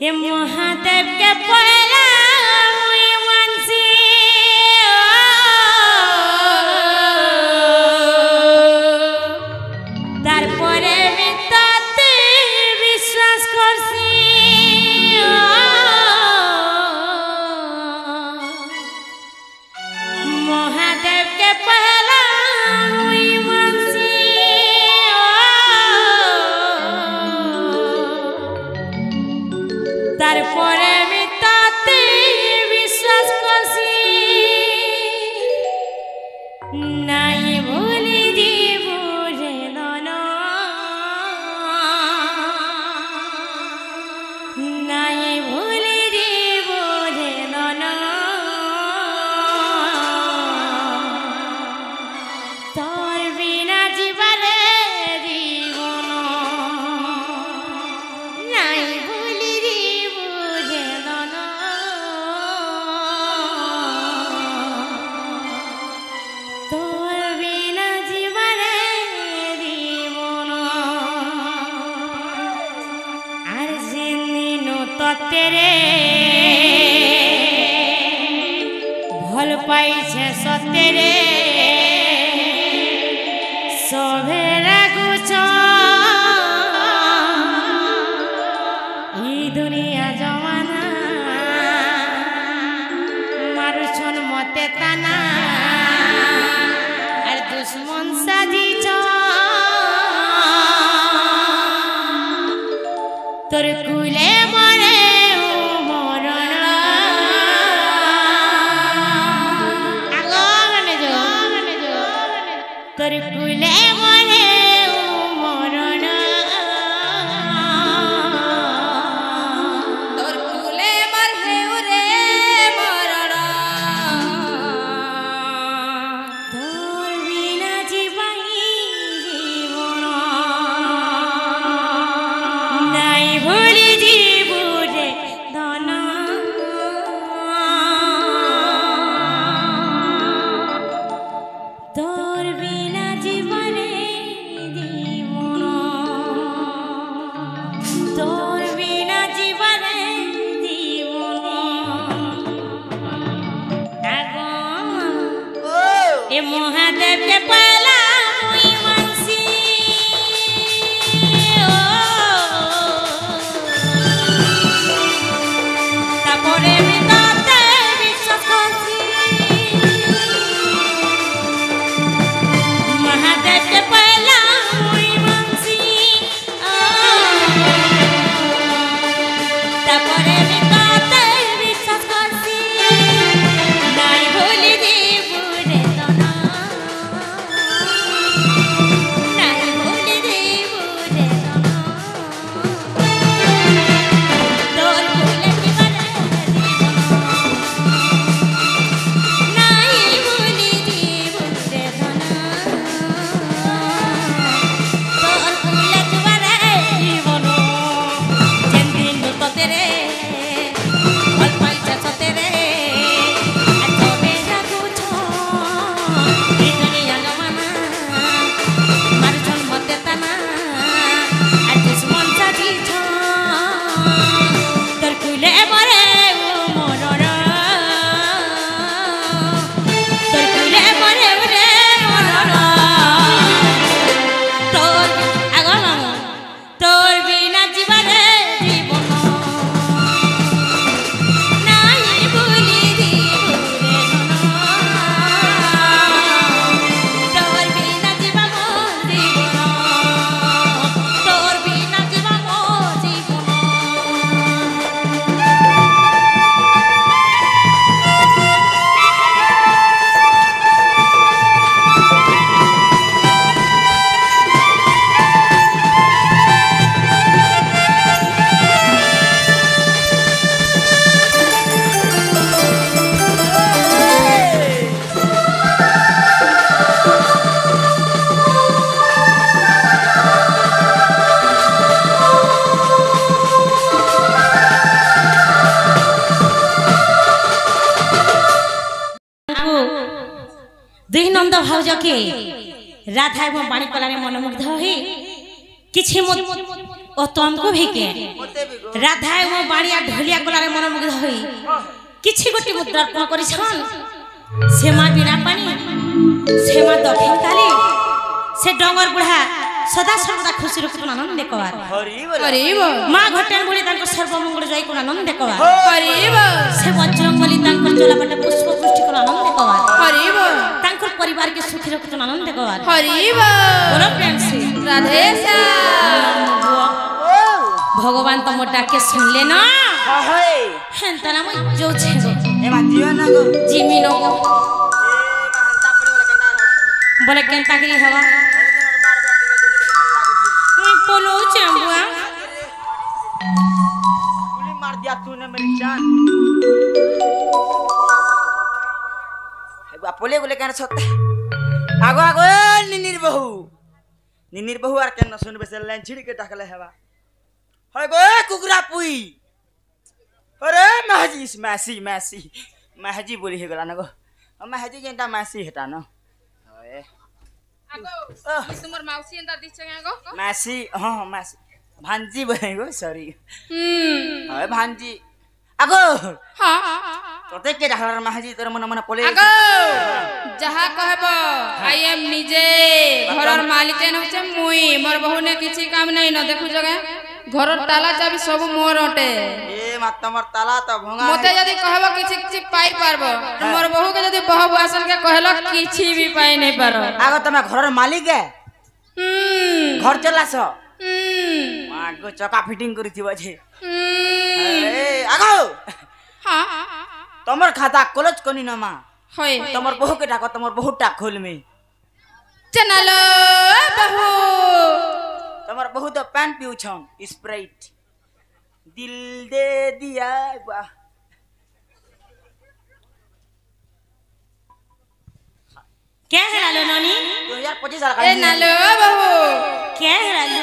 हे महादेव के पहला मुई मानसी तारपरे मी ताते विश्वास करसी महादेव के पहला मुई मानसी तारपरे मी ताते विश्वास करसी नाई भूली जीव रे नना नाई भूली जीव रे नना तोर बिना जीवने जीवन नाई भूली जीव रे नना तोर बिना जीवने जीवन আর যেদিন ততেরে ভাল পাইছে সতেরে সবেরা গুছ এই দুনিয়া জমানা মারুছন মতে তানা আর দুশ্মন সাজিছ তোর কুলে মরে মরণ তোর কুলে মরে মরণ তোর কুলে মরে রে মরণ তোর বিনা জীবন জীবন নাই ভুলি জীব রে ধন তোর বিনা জীবনে জীবন তোর বিনা জীবনে জীবন এ মহাদেব কে পহলা মুই মানসি তারপরে আমি তাতে বিশ্বাস করছি महादेव के पहला मुई मानसी तारपरे मी ताते विश्वास करसी नाई भूली जीव रे धना नाई भूली जीव रे धना तोर भूले जीवने जीवन नाई भूली जीव रे धना তোর কুলে জীবনে জীবন যেদিন ততেরে ভাল পাইছে সতেরে আর তবে রাখুছ এই দুনিয়া জমানা মারুছন মতে তানা আর দুশ্মন সাজিছ তোর কুলে মরে মরণ তোর কুলে মরে রে মরণ তোর আগমন তোর বিনা জীবনে জীবন নাই ভুলি জীব রে ধন তোর বিনা জীবন জীবন তোর বিনা জীবন জীবন दुईनंद भाउज के राधा एवं बाणीकला मनमुग्ध हो कि ओ तुमको भी के मते भी गो राधाए मो बाणिया ढोलिया गलारे मन मुग्ध होई किछि गोटी मुद्रा अर्पण करिछन सेमा बिना पानी सेमा दक्षिण काली से डंगर बुढ़ा सदा सर्वदा खुशी रखुन आनंद कवार हरि बोल मां घटन बोली तांको सर्वमंगल जय कोन आनंद कवार हरि बोल से बजरंग बोली तांको चलापट पुष्प पुष्टि कोन आनंद कवार हरि बोल तांको परिवार के सुखी रखुन आनंद कवार हरि बोल बोलो प्रेम से राधे श्याम भगवान तो मोटा के सुन ले ना हाय हेंतला म जो छे ए मा दियो ना गो जिमी नो ए मा हंता पड़े बोले केना बोले केनता करी हवा मुई पोलो चंबुआ गोली मार दिया तूने मेरी जान है पोले गोले कहना सकता आगो आगो निनिर बहू आर केन सुन बेसे लाइन छिड़ के टाकले हेबा है गो कुकुरा पुई अरे महजी बोली हे गला न गो महजी जेंटा महसी हेटा न ओए आगो तुमर मौसी अंदर दिछे गो महसी हां महसी भांजी बोले गो सॉरी है भांजी आगो हां तोते के ढालर महजी तोर मन मन पोले आगो जहा कहबो आई एम निजे घरर मालिक न होचे मुई मोर बहू ने किछि काम नहीं न देखु जगह घरर ताला चाबी सब मोर अटे ए मा तमर ताला त भंगा मते जदी कहबो किछि किछि पाई पारबो मोर बहू के जदी बहू आसन के कहलो किछि भी पाई नहीं पारो आगो तमे घरर मालिक है घर चलास आगो चका फिटिंग करिथिबो छे ए आगो हां तमर खाता कॉलेज कोनी न मा होय तमर बहू के डाको तमर बहू टा खोल में चनलो बहू तमर बहू तो पान पिउ छन स्प्राइट दिल दे दिया वाह क्या है लालो ननी 2025 साल ए नालो बहू क्या है लालो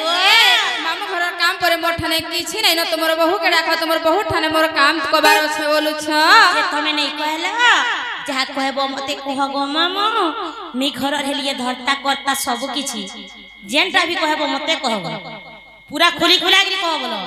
मामा घर काम करे मोर ठाने किछि नहीं न तुमर बहू के डाका तुमर बहू ठाने मोर काम कबार छ बोलु छ जे तमे नहीं कहला जहा कहबो मते कहगो मामा मी घर हेलिए धरता करता सब किछि जेंटा भी कहबो मते कहबो पूरा खुली खुला के कह बोलो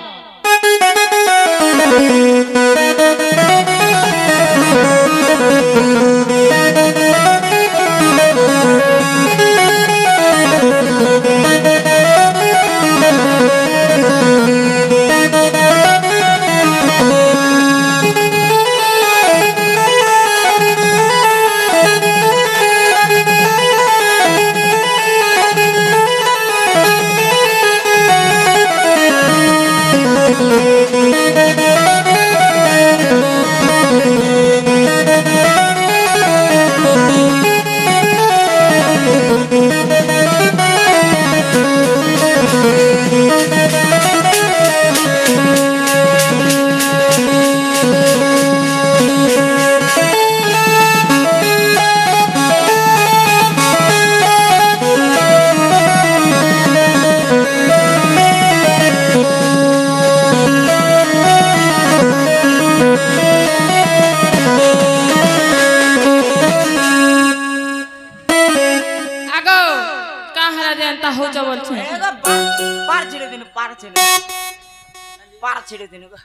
पार छिड़े दिन होएगो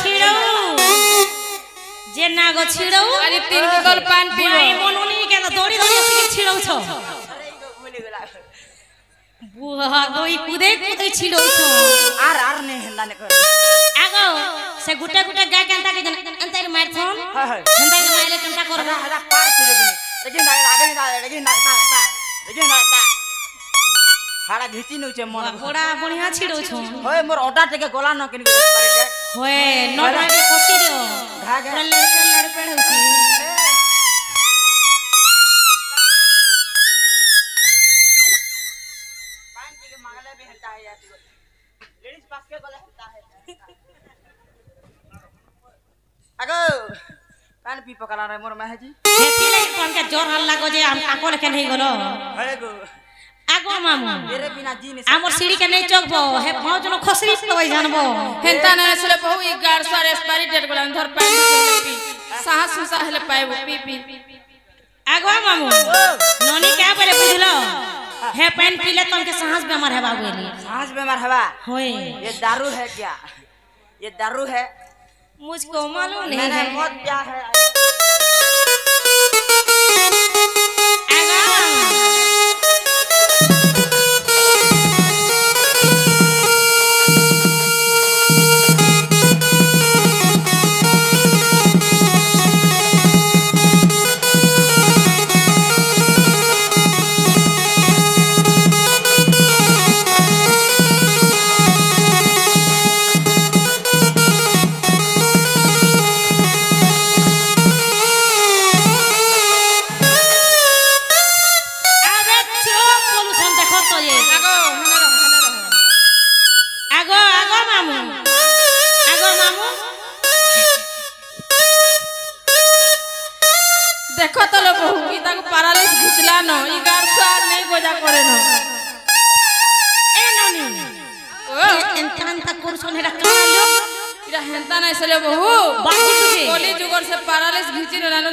छिड़ौ जे नागो छिड़ौ अरे तीन बोतल पान पीबो भाई मनोनी के दौड़ी दौड़ी से छिड़ौ छ अरे इगो भूल गेला बुहा गोई कुदे कुदे छिड़ौ छ आर ने हंदा ने कर आगो से गुटे गुटे गाय केनता के अंतर मारथन हां हां हंदा के मारले केनता करबो हदा पार छिड़े दिन लेकिन आगे लेकिन हाड़ा घिची न छे मन बड़ा बढ़िया छिड़ौ छ होय मोर ओटा टेके गोला न किन करे दे होय नोटा के कोसी दियो घा घा लड़पेड़ होसी पान के मांगले भी हटा है यार लेडीज पास के गोला हटा है आगो पान पी पकला रे मोर महजी खेती लागि कोन के जोर हल्ला गो जे हम काको लेके नहीं गलो हरे गो आगो मामू तेरे बिना जी नहीं आमर सीढ़ी के नहीं चोकबो हे पांच जनो खसरी तो जानबो हेंता न सले बहु 1100 एक्सपायरी डेट गोला धर पानी के पी साहस सुसा हेले पाएबो पी पी आगो मामू नोनी क्या बोले बुझलो हे पानी पीले तुमके सांस बीमार है बाबू लिए सांस बीमार हवा होए ये दारू है क्या ये दारू है मुझको मालूम नहीं मैंने है मौत क्या है अबे चुप पोल्यूशन देखो तो ये আগো হনে রহ आगो आगो मामू देखो तो लो बहु ई ताको पैरालिस घुचला न ई गार सार नहीं गोजा करे न ए ननी ओ एंतान तक पोल्यूशन है रखना लोग इरा हेंता नहीं सले बहु बाकी तुझे कोली जुगर से पैरालिस घिची न न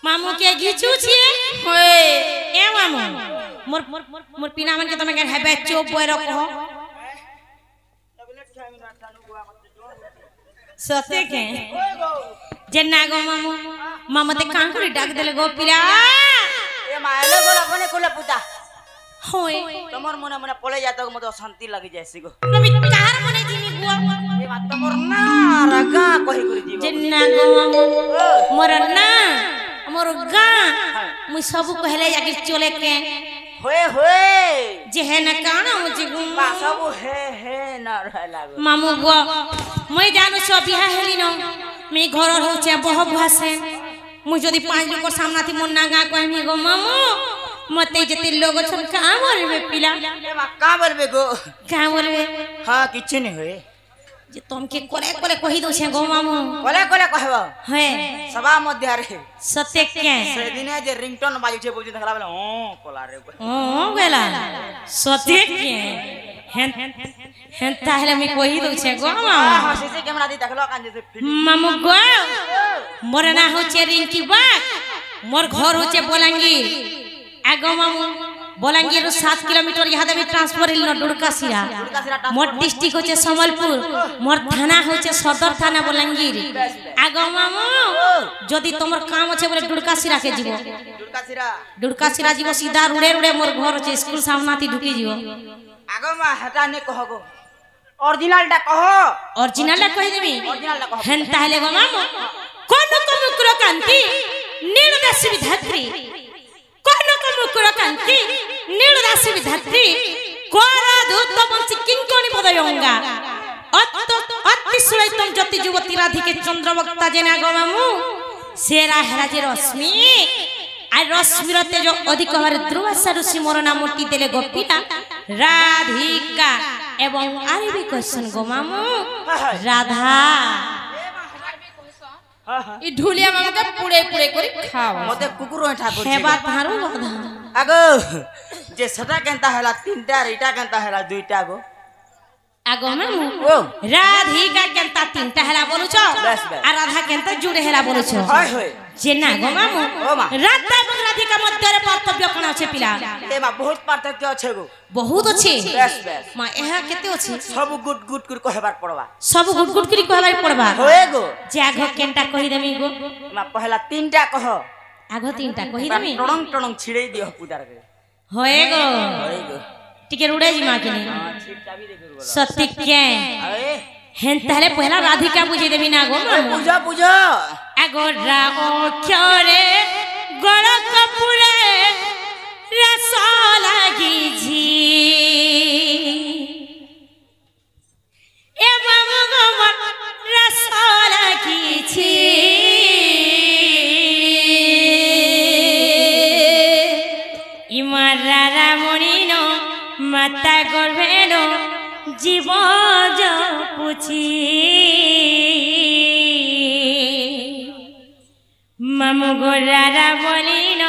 मामू के घिचू छिए होए ए मामू मोर मोर पीना मन के तमे के हेबे चुप बोय रखो सते के जेना गो मामू मामा ते कां करी डाक देले गो पिला ये मायले गोला कोने कोला पुता होय तमर मने मने पळे जातो मते शांति लागि जायसी गो नमी कार मने जिनी गुआ ये बात तमर ना रगा कहि करि जीव जेना गो मामू मोर ना मोर गा मु सब कहले जाके चले के होए जे है ना काना मुझे गुम बा सब हे ना रह लागो मामू गो মই জানো সব বিহা হেলি ন মে ঘরর হচ্ছে বহ ভাসে মু যদি পাঁচ লোক সামনাতি মন না গা কইমি গো মামু মতে যেতে লোক ছন কা বলবে পিলা ए बा का बोलबे गो কা বলবে हां किछ नहीं होए যে তোমকে করে করে কহি দউছে গো মামু कोले कोले कहबो হে सभा मध्य रे সত্যি কে से दिने जे रिंगटोन बाजू छे बुझी देखला बेला ओ कोला रे ও গেলা সত্যি কে হেন হেন তাহলে আমি কহি দউছে গো মামু हां सीसी कैमरा दी देखलो कान जे फिल्म मामू गो मोर ना होचे रिंकी बाग मोर घर होचे बोलांगीर आगो मामू बोलांगीर 7 किलोमीटर यहाँ देवी ट्रांसफर इल डुड़कासिरा मोर डिस्ट्रिक्ट होचे समलपुर मोर थाना होचे सदर थाना बोलांगीर आगो मामू जदी तमर काम होचे बोले डुड़कासिरा के जीवो डुड़कासिरा जीवो सीधा रुड़े रुड़े मोर घर होचे स्कूल सामनाती ढुकी जीवो आगो मा हटा ने कहगो ओरिजिनल टा कहो ओरिजिनल ला कहि देबी ओरिजिनल टा कहो हेन ताहले गो मामू कोन को मुकुर कांति नीलदासी विधात्री कोन को मुकुर कांति नीलदासी विधात्री कोरा दूत बंसी किंकोनी पदयंगा अति सुरैतम ज्योति युवती राधिके चंद्रवक्ता जेना गो मामू सेरा हेराजे रश्मि आ रश्मिर तेज अधिक हमारे ध्रुवासा ऋषि मोर नाम मोटी देले गोपीना राधिका एवं आरे भी क्वेश्चन गो मामू राधा ई ढुलिया मामा के पुड़े पुड़े करी खाओ मते कुकुर ठाकुर हेबा थारो राधा आगो जे सटा केनता हला तीनटा रेटा केनता हला दुईटा गो आगो मामू ओ राधिका केनता तीनटा हेला बोलु छ बस बस आ राधा केनता जुड़े हेला बोलु छ हाय होय जेना गो मामू ओ मा राधा और राधिका मध्य रे पार्थक्य कोन अछि पिला ए मा बहुत पार्थक्य अछि गो बहुत अछि बस बस मा एहा केते अछि सब गुट गुट कर कहबार पड़वा सब गुट गुट करी कहबाई पड़बा होए गो जे आगो केनटा कहि देमी गो मा पहला तीनटा कह आगो तीनटा कहि देमी टणंग टणंग छिड़ै दियो पुदार के होए गो होए गो टिके रुड़े जी मा केनी हां छिप चाबी दे गुरु सत्य के अरे हेन ताहले पहला राधिका बुझे देबी ना गो मामू पूजा पूजा आगो राओ क्योरे गड़ कपुरे रस लागी जी ए मामू गो मन रस लागी छी इमरा रामणी नो माता गर्भेनो जीव पुछी मामू गोरा बोलिन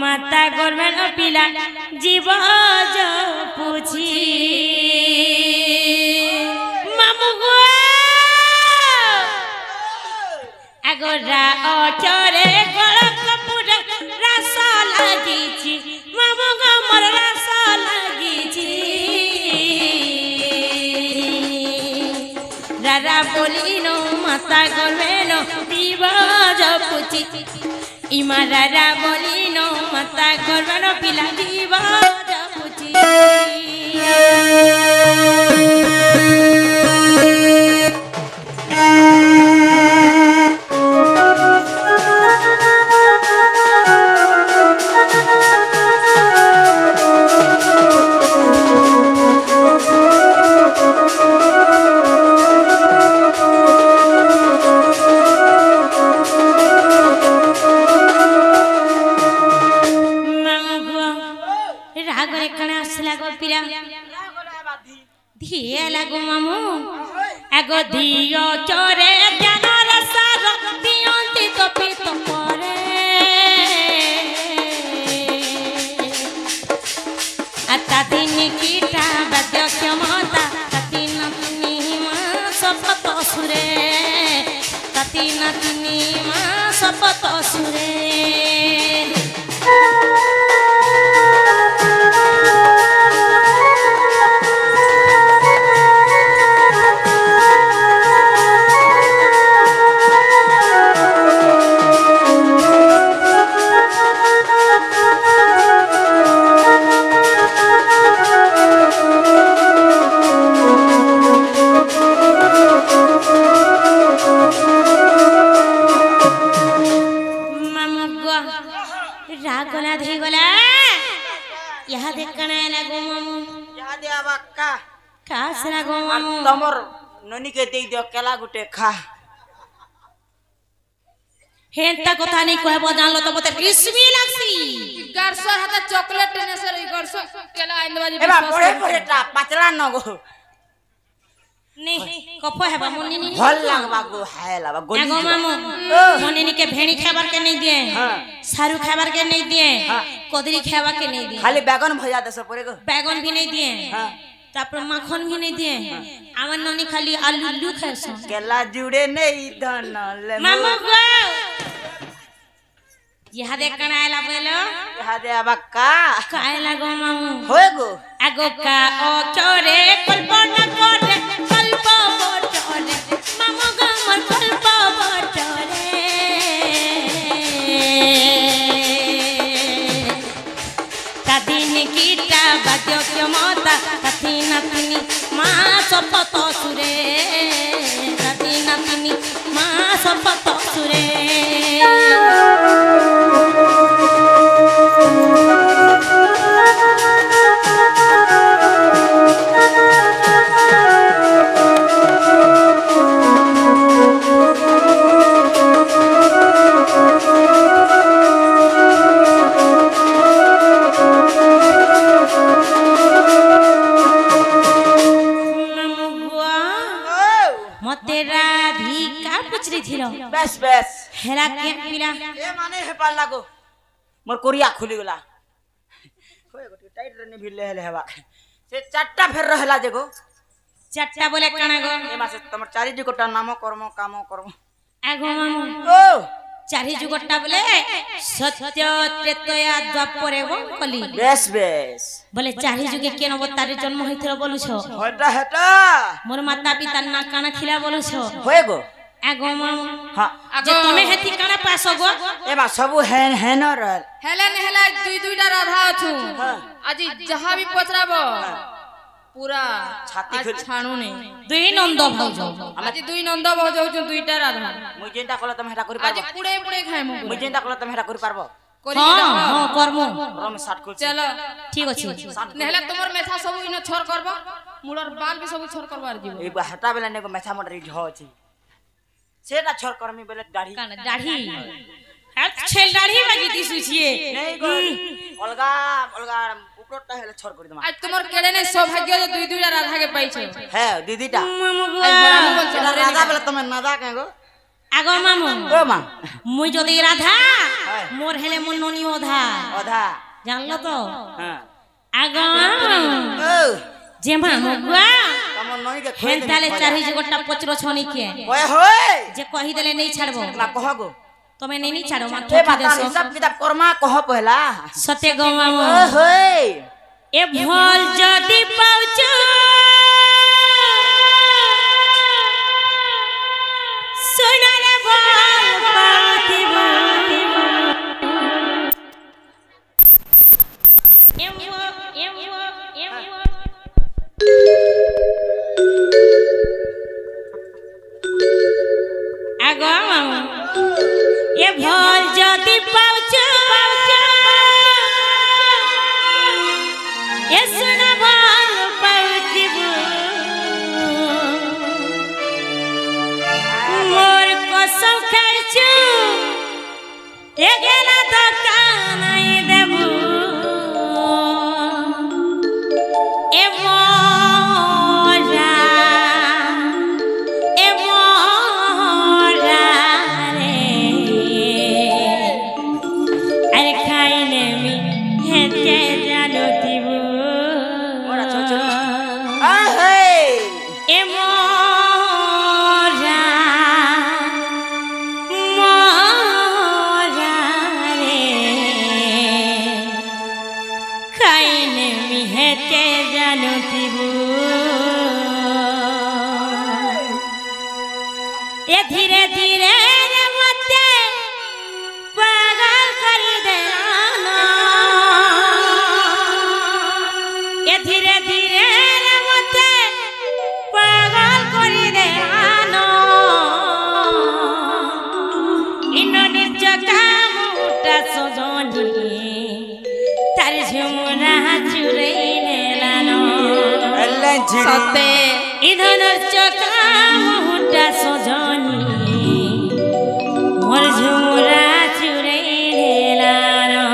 माता गर्भेन पिला जीव पुछी मामू गो आगोरा अचरे गल कपुर रस ইমারারা বলিন মাতা করবেন দিবজ পুচি ইমারারা বলিন মাতা করবেন পিলা দিবজ পুচি আগো দিও চরে জ্ঞানর সার দিয়ন্তি কপিত পরে আতা দিন কিটা বাদ্য ক্ষমতা তাতি নাতনি মা শপথ সুরে তাতি নাতনি মা শপথ সুরে तमर ननी के दे दियो केला गुटे खा हेंता कथा नहीं कहबो जानलो त बते किस्मी लागसी गरसर हाता चॉकलेट ने सर गरसर केला आइन बाजी एबा पड़े पड़े ता पाचला न गो नहीं कफ हेबा मुन्नी नी भल लागबा गो हाय लाबा गोली एगो मामू मुन्नी नी के भेणी खाबार के नहीं दिए हां सारू खाबार के नहीं दिए कोदरी खाबा के नहीं दिए खाली बैगन भजा दे सब पड़े गो बैगन भी नहीं दिए हां तापर माखन भी नहीं दिए आवन ननी खाली आलू लू खास केला जुड़े नहीं धन ले मामू गो यहा दे कण आइला बोलो यहा दे अबक्का काइला गो मामू होय गो आगो का ओ चोरे कल्पना करे कल्प बोटरे मामू गो मोर कल्प बोटरे तादिन कीटा बाद्य क्षमता ताती नातनी मा शपथ सुरे ताती नातनी मा शपथ सुरे बस बस हेला के पिला ए माने हे पाल लागो मोर कोरिया खुली गला होय गोटी टाइट रने भिले हेले हेबा से चारटा फेर रहला जेगो चारटा बोले कणा गो ए मासे तमर चारि जुगटा नाम कर्म काम कर्म आगो मामू ओ चारि जुगटा बोले सत्य त्रेतया द्वापर एवं कली बेस बेस बोले चारि जुगे केन अवतारे जन्म होइथिरो बोलु छ होटा हेटा मोर माता पिता ना काना खिला बोलु छ होय गो आगो मामू हां जे तमे हेती काना पास गो एबा सब है न रहल हेला दुई दुईटा राधा अछु आजी जहां भी पचराबो पूरा छाती खोल छाणु ने दुई नंद भौजो आजी दुई नंद भौजो छु दुईटा राधा मुई जेंटा कला तमे हेटा करि पारबो आजी पुड़े पुड़े खाए मु मुई जेंटा कला तमे हेटा करि पारबो हां हां करमु रम 60 खोल चलो ठीक अछि नेहला तुमर मेथा सब इनो छोर करबो मुलर बाल भी सब छोर करबार जीव ए हटा बेला नेगो मेथा मोटरी ढ अछि सेना छोर करमी बेले दाढ़ी काना दाढ़ी हाथ छेल दाढ़ी बागी दिसु छिए नहीं गो अलगा अलगा उपरटा हेले छोर कर दमा आज तुमर केड़े ने सौभाग्य जो दुई दुईटा राधा के पाई छै है दीदीटा आज राधा बेला तमे नादा केगो आगो मामू ओ मा मुई जदी राधा मोर हेले मन ननी ओधा ओधा जानलो तो हां आगो ओ जे मामू गुआ तमर नई के हेंताले चारि जगटा पचरो छनी के ओए होय जे कहि देले नहीं छाड़बो ना कहगो तमे नहीं छाड़ो मा ए बात हिसाब किताब कर्मा कह पहला सत्य गो मामू ओ होय ए भल जदी पाउछ ଜାଣୁଥିବୁ ଏ ଧୀରେ ଧୀରେ ମତେ ପାଗଳ କରିଦେଲାନ ଏ ଧୀରେ ଧୀରେ ମତେ ପାଗଳ କରିଦେଲାନ ইন নিজ কামটা সজনি তার ঝুমরা চুরাই নেলানো সতে ইধনের চকামটা সজনি মোর ঝুমরা চুরাই নেলানো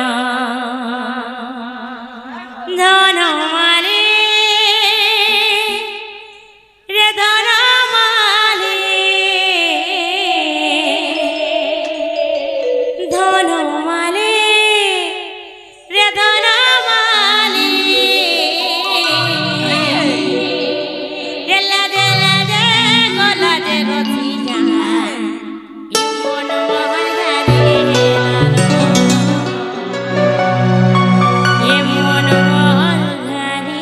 ধন মারে রে ধন মালে ধন মালে রে ধন মালে রে লাদে লাদে গলাদে রথিয়া ইমন মহল ঘারে ইমন মহল ঘারে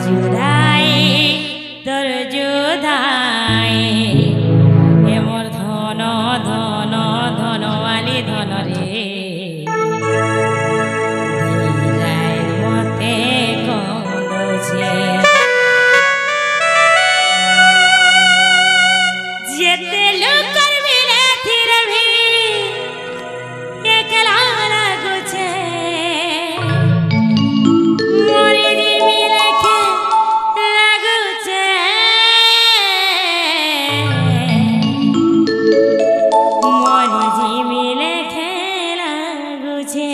জুদাই তোর জুদাই এ মোর ধন ধন ধনওয়ালি ধন রে দিলাই মতে কন্দছে যেতে লোকর মিলে ধীরে ভিড়ি একলা লাগুছে মরি দিবি লেখে লাগুছে মরি দিবি লেখে লাগুছে